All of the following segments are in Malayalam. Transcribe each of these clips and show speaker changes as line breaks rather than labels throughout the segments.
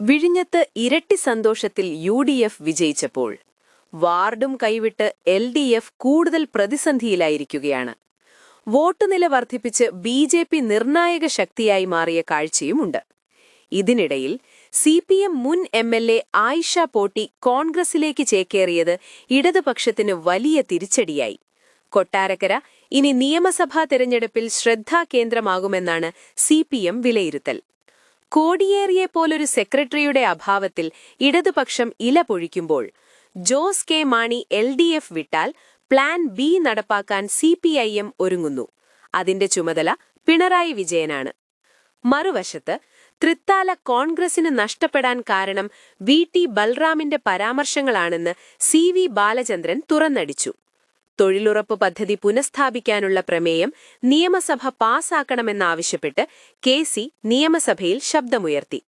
വിഴിഞ്ഞത്ത് ഇരട്ടി സന്തോഷത്തിൽ UDF വിജയിച്ചപ്പോൾ വാർഡും കൈവിട്ട് LDF കൂടുതൽ പ്രതിസന്ധിയിലായിരിക്കുകയാണ്. വോട്ട് നില വർദ്ധിപ്പിച്ച് BJP നിർണായക ശക്തിയായി മാറിയ കാഴ്ചയുമുണ്ട്. ഇതിനിടയിൽ CPM മുൻ MLA ആയിഷ പോട്ടി കോൺഗ്രസിലേക്ക് ചേക്കേറിയത് ഇടതുപക്ഷത്തിന് വലിയ തിരിച്ചടിയായി. കൊട്ടാരക്കര ഇനി നിയമസഭാ തെരഞ്ഞെടുപ്പിൽ ശ്രദ്ധാകേന്ദ്രമാകുമെന്നാണ് CPM വിലയിരുത്തൽ. കോടിയേറിയെപ്പോലൊരു സെക്രട്ടറിയുടെ അഭാവത്തിൽ ഇടതുപക്ഷം ഇല പൊഴിക്കുമ്പോൾ ജോസ് കെ മാണി LDF വിട്ടാൽ പ്ലാൻ B നടപ്പാക്കാൻ CPIM ഒരുങ്ങുന്നു. അതിന്റെ ചുമതല പിണറായി വിജയനാണ്. മറുവശത്ത് തൃത്താല കോൺഗ്രസിന് നഷ്ടപ്പെടാൻ കാരണം VT ബൽറാമിന്റെ പരാമർശങ്ങളാണെന്ന് CV ബാലചന്ദ്രൻ തുറന്നടിച്ചു. തൊഴിലുറപ്പ് പദ്ധതി പുനഃസ്ഥാപിക്കാനുള്ള പ്രമേയം നിയമസഭ പാസാക്കണമെന്നാവശ്യപ്പെട്ട് KC നിയമസഭയിൽ ശബ്ദമുയർത്തി.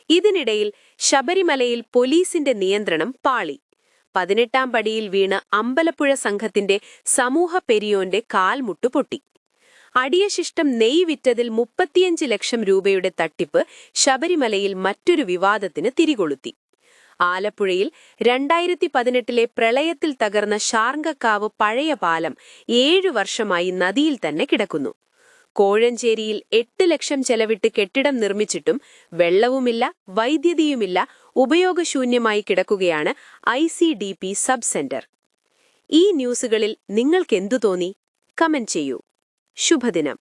ഇതിനിടയിൽ ശബരിമലയിൽ പോലീസിന്റെ നിയന്ത്രണം പാളി. 18ാം പടിയിൽ വീണ് അമ്പലപ്പുഴ സംഘത്തിന്റെ സമൂഹ പെരിയോന്റെ കാൽമുട്ടു പൊട്ടി. അടിയശിഷ്ടം നെയ് വിറ്റതിൽ 35 ലക്ഷം രൂപയുടെ തട്ടിപ്പ് ശബരിമലയിൽ മറ്റൊരു വിവാദത്തിന് തിരികൊളുത്തി. ആലപ്പുഴയിൽ 2018 പ്രളയത്തിൽ തകർന്ന ശാർങ്കക്കാവ് പഴയ പാലം 7 വർഷമായി നദിയിൽ തന്നെ കിടക്കുന്നു. കോഴഞ്ചേരിയിൽ 8 ലക്ഷം ചെലവിട്ട് കെട്ടിടം നിർമ്മിച്ചിട്ടും വെള്ളവുമില്ല, വൈദ്യുതിയുമില്ല, ഉപയോഗശൂന്യമായി കിടക്കുകയാണ് ICDP സബ് സെന്റർ. ഈ ന്യൂസുകളിൽ നിങ്ങൾക്കെന്തു തോന്നി? കമന്റ് ചെയ്യൂ. ശുഭദിനം.